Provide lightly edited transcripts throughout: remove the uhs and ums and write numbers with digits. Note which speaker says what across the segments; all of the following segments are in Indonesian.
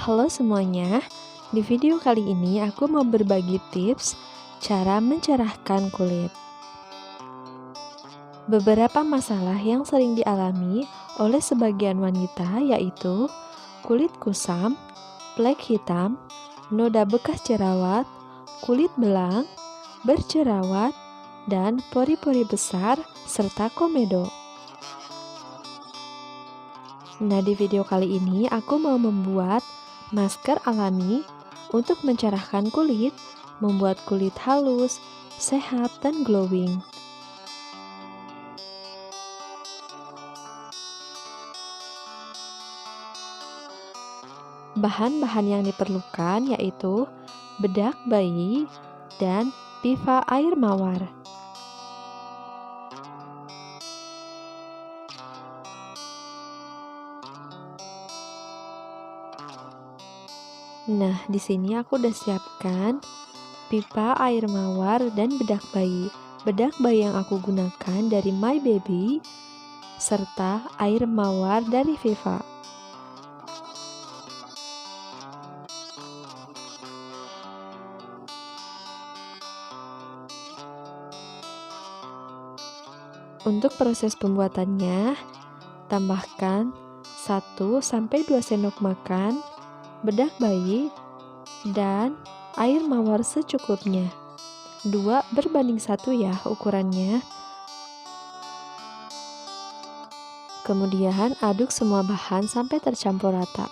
Speaker 1: Halo semuanya, di video kali ini aku mau berbagi tips cara mencerahkan kulit. Beberapa masalah yang sering dialami oleh sebagian wanita yaitu kulit kusam, flek hitam, noda bekas jerawat, kulit belang, berjerawat, dan pori-pori besar serta komedo. Nah, di video kali ini aku mau membuat masker alami untuk mencerahkan kulit, membuat kulit halus, sehat, dan glowing. Bahan-bahan yang diperlukan yaitu bedak bayi dan pipa air mawar. Nah, di sini aku udah siapkan pipa air mawar dan bedak bayi. Bedak bayi yang aku gunakan dari My Baby serta air mawar dari Viva. Untuk proses pembuatannya, tambahkan 1-2 sendok makan bedak bayi dan air mawar secukupnya. 2:1 ya ukurannya. Kemudian aduk semua bahan sampai tercampur rata.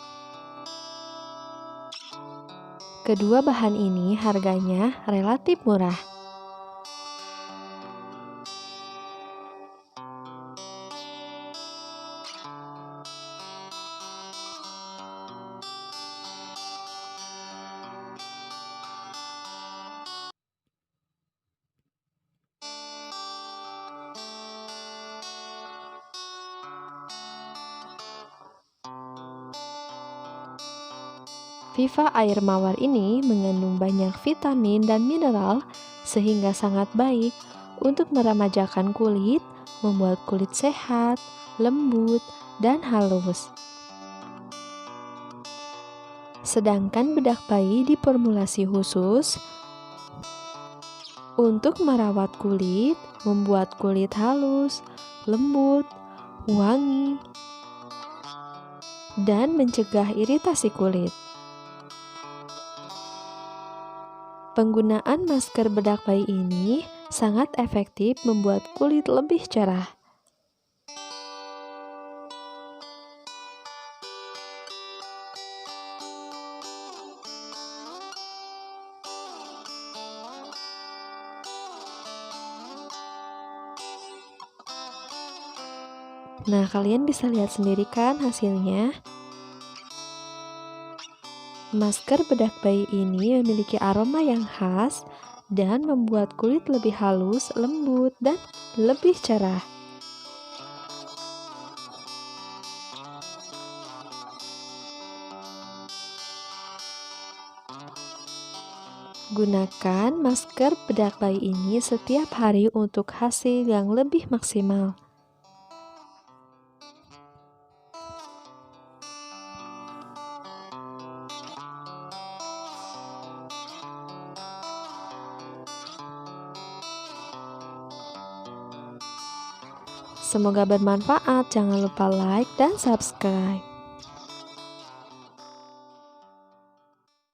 Speaker 1: Kedua bahan ini harganya relatif murah. Viva air mawar ini mengandung banyak vitamin dan mineral sehingga sangat baik untuk meremajakan kulit, membuat kulit sehat, lembut, dan halus. Sedangkan bedak bayi diformulasi khusus untuk merawat kulit, membuat kulit halus, lembut, wangi, dan mencegah iritasi kulit. Penggunaan masker bedak bayi ini sangat efektif membuat kulit lebih cerah. Nah, kalian bisa lihat sendiri kan hasilnya? Masker bedak bayi ini memiliki aroma yang khas dan membuat kulit lebih halus, lembut, dan lebih cerah. Gunakan masker bedak bayi ini setiap hari untuk hasil yang lebih maksimal. Semoga bermanfaat. Jangan lupa like dan subscribe.